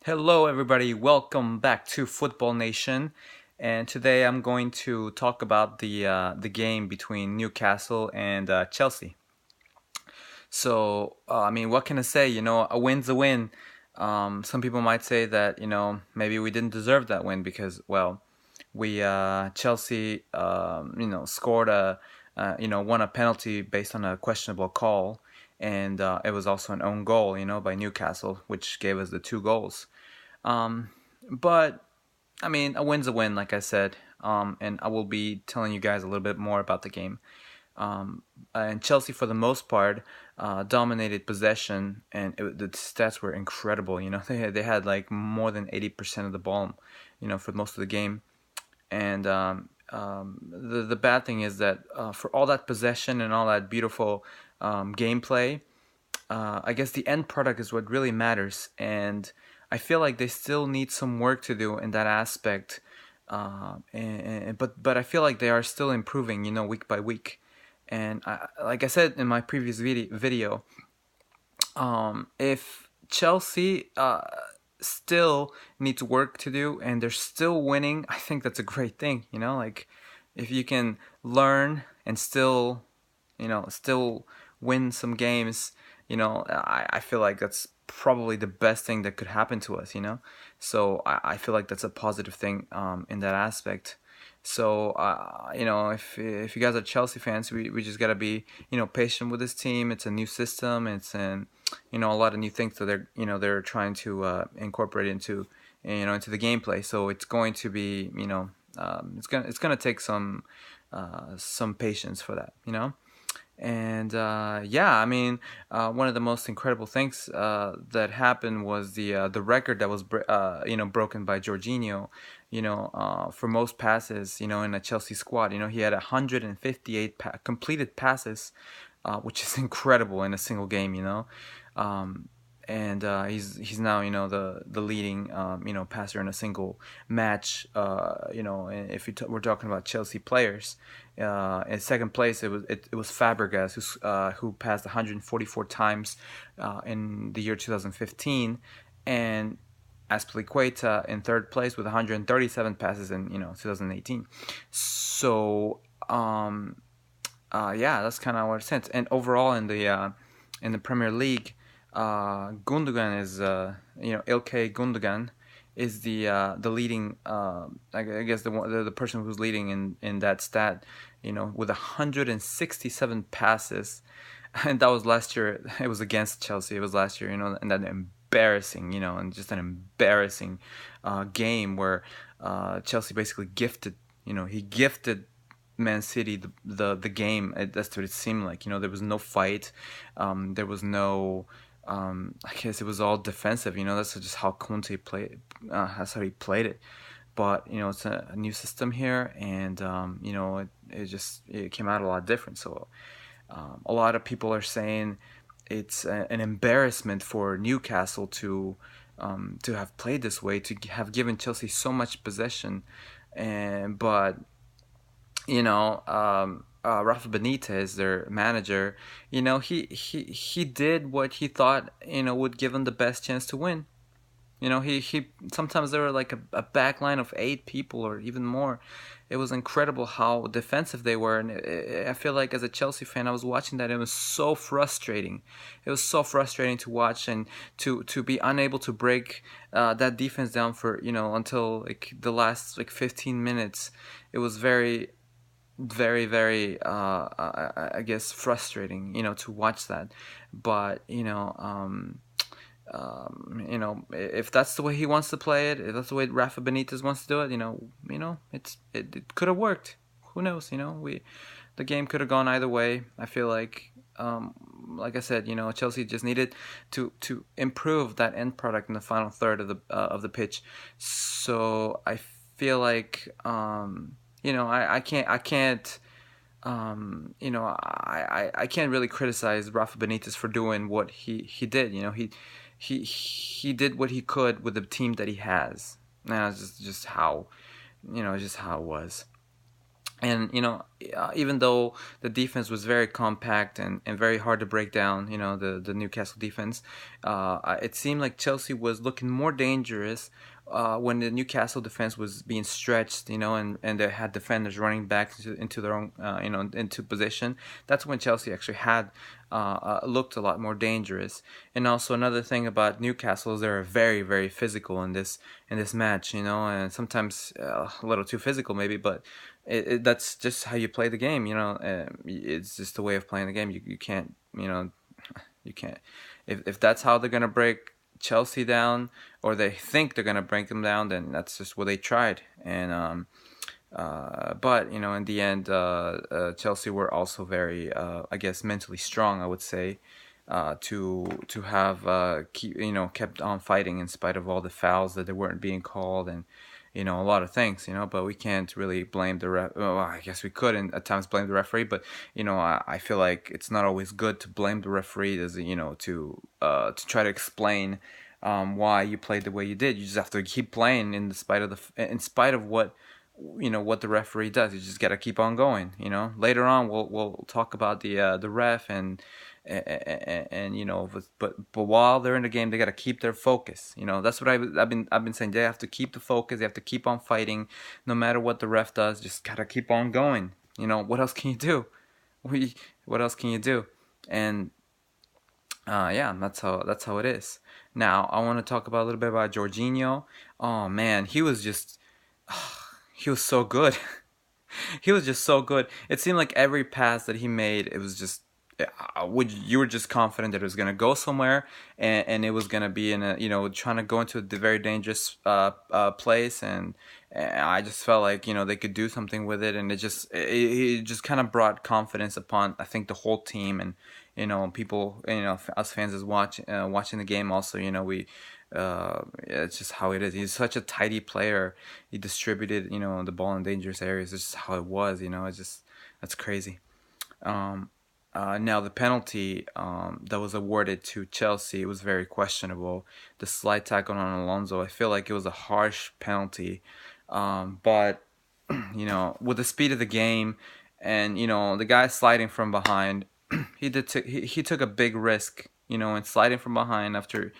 Hello, everybody. Welcome back to Football Nation. And today I'm going to talk about the game between Newcastle and Chelsea. What can I say? A win's a win. Some people might say that maybe we didn't deserve that win because we Chelsea scored won a penalty based on a questionable call, and it was also an own goal by Newcastle, which gave us the two goals. Um, but a win's a win, like I said. And I will be telling you guys a little bit more about the game. And Chelsea, for the most part, dominated possession, and the stats were incredible. They had like more than 80% of the ball, for most of the game. And the bad thing is that for all that possession and all that beautiful gameplay, I guess the end product is what really matters, and I feel like they still need some work to do in that aspect. But I feel like they are still improving, week by week. And like I said in my previous video, if Chelsea still needs work to do and they're still winning, I think that's a great thing. Like if you can learn and still win some games, I feel like that's probably the best thing that could happen to us. So I feel like that's a positive thing in that aspect. So if you guys are Chelsea fans, we just gotta be patient with this team. It's a new system. It's a lot of new things that they're trying to incorporate into the gameplay. So it's going to be it's gonna take some patience for that. And one of the most incredible things that happened was the record that was broken by Jorginho. For most passes, in a Chelsea squad. He had 158 completed passes, which is incredible in a single game. Um, and he's now the leading passer in a single match. If we're talking about Chelsea players, in second place it was Fabregas who passed 144 times in the year 2015, and Azpilicueta in third place with 137 passes in 2018. So yeah, that's kind of what it says. And overall in the Premier League, Gundogan is Ilkay Gundogan is the leading I guess the person who's leading in that stat, with 167 passes, and that was last year. It was against Chelsea. It was last year, and that embarrassing, and just an embarrassing game where Chelsea basically he gifted Man City the game. That's what it seemed like. There was no fight. There was no. I guess it was all defensive. That's just how Conte played. That's how he played it. But it's a new system here, and it came out a lot different. So a lot of people are saying it's an embarrassment for Newcastle to have played this way, to have given Chelsea so much possession, but Rafa Benitez, their manager, he did what he thought would give him the best chance to win. He sometimes there were like a back line of 8 people or even more. It was incredible how defensive they were, and I feel like as a Chelsea fan, I was watching that. It was so frustrating. It was so frustrating to watch and to be unable to break that defense down for until like the last like 15 minutes. It was very very very I guess frustrating to watch that. But if that's the way he wants to play it, if that's the way Rafa Benitez wants to do it, it could have worked. Who knows? The game could have gone either way. I feel like I said, Chelsea just needed to improve that end product in the final third of the pitch. So I feel like I can't really criticize Rafa Benitez for doing what he did. He did what he could with the team that he has. And that's just how it was. And even though the defense was very compact and very hard to break down, the Newcastle defense, it seemed like Chelsea was looking more dangerous when the Newcastle defense was being stretched, and they had defenders running back into their own, into position. That's when Chelsea actually had looked a lot more dangerous. And also another thing about Newcastle is they're very, very physical in this match, and sometimes a little too physical maybe, but that's just how you play the game, it's just the way of playing the game. You can't, you can't. If that's how they're gonna break Chelsea down, or they think they're gonna break them down, then that's just what they tried. And but in the end, Chelsea were also very, I guess, mentally strong. I would say, to have kept on fighting in spite of all the fouls that they weren't being called, and a lot of things. But we can't really blame the ref. Well, I guess we could and at times blame the referee, but I feel like it's not always good to blame the referee, as to try to explain why you played the way you did. You just have to keep playing in spite of what the referee does. You just gotta keep on going. Later on we'll talk about the ref and but while they're in the game, they gotta keep their focus. That's what I've been saying. They have to keep the focus. They have to keep on fighting, no matter what the ref does. Just gotta keep on going. What else can you do? What else can you do? And yeah, that's how it is. Now I want to talk about a little bit about Jorginho. Oh man, he was just he was so good. He was just so good. It seemed like every pass that he made, it was just you were just confident that it was gonna go somewhere, and it was gonna be in a trying to go into the very dangerous place, and I just felt like they could do something with it, and it just kind of brought confidence upon, I think, the whole team, and people, us fans as watching the game also. It's just how it is. He's such a tidy player. He distributed the ball in dangerous areas. It's just how it was. It's just, that's crazy. Um, now the penalty that was awarded to Chelsea, it was very questionable. The slight tackle on Alonso, I feel like it was a harsh penalty, but with the speed of the game, and the guy sliding from behind, he took a big risk, in sliding from behind after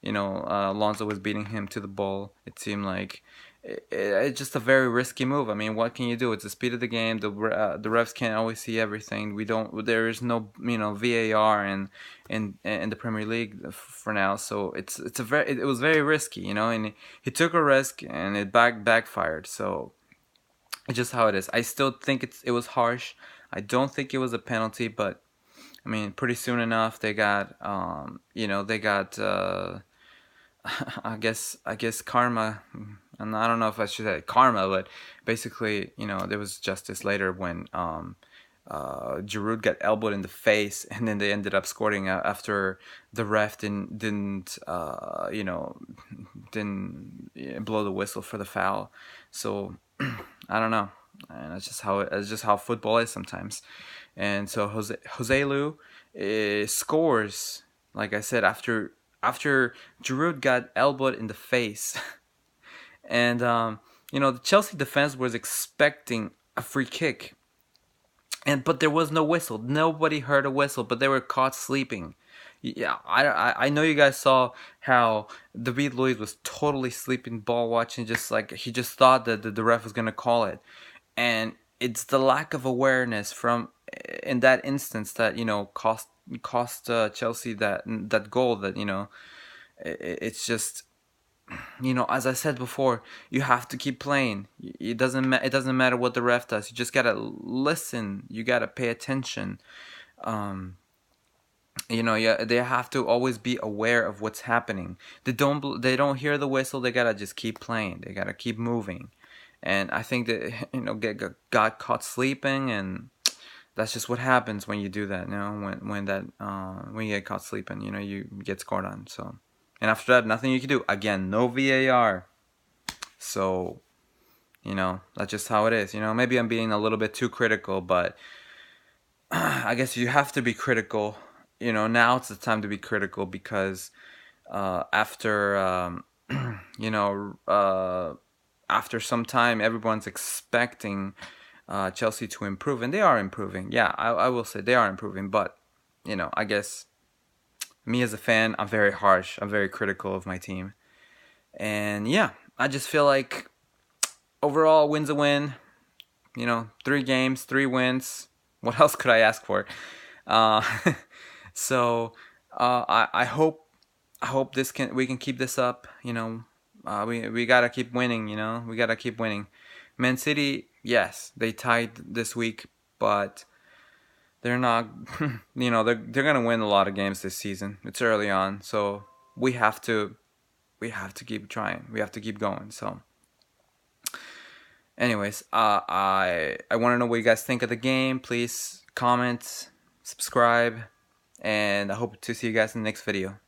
Alonso was beating him to the ball. It seemed like it's just a very risky move. I mean, what can you do? It's the speed of the game. The refs can't always see everything. We don't. There is no VAR in the Premier League for now. So it was very risky. And he took a risk and it backfired. So it's just how it is. I still think it was harsh. I don't think it was a penalty, but I mean, pretty soon enough they got they got. I guess karma, and I don't know if I should say karma, but basically, there was justice later when Giroud got elbowed in the face, and then they ended up scoring after the ref didn't blow the whistle for the foul. So I don't know, and that's just how football is sometimes. And so Jose Lu scores, like I said, after Giroud got elbowed in the face. And the Chelsea defense was expecting a free kick, but there was no whistle. Nobody heard a whistle, but they were caught sleeping. Yeah, I know you guys saw how David Luiz was totally sleeping, ball watching, just like he just thought that the ref was gonna call it, and it's the lack of awareness from in that instance that cost Chelsea that goal. That it's just, as I said before, you have to keep playing. It doesn't matter what the ref does. You just gotta listen. You gotta pay attention. Um, yeah, they have to always be aware of what's happening. They don't hear the whistle. They gotta just keep playing. They gotta keep moving. And I think that got caught sleeping, and that's just what happens when you do that. When you get caught sleeping, you get scored on. So, and after that, nothing you can do. Again, no VAR. So, that's just how it is. Maybe I'm being a little bit too critical, but I guess you have to be critical. Now it's the time to be critical, because after you know after some time, everyone's expecting Chelsea to improve, and they are improving. Yeah, I will say they are improving, but I guess me as a fan, I'm very harsh. I'm very critical of my team, and yeah, I just feel like overall, win's a win. 3 games, 3 wins. What else could I ask for? Uh, so I hope we can keep this up. We gotta keep winning. We gotta keep winning. Man City, yes, they tied this week, but they're not. They're gonna win a lot of games this season. It's early on, so we have to keep trying. We have to keep going. So. Anyways, I want to know what you guys think of the game. Please comment, subscribe, and I hope to see you guys in the next video.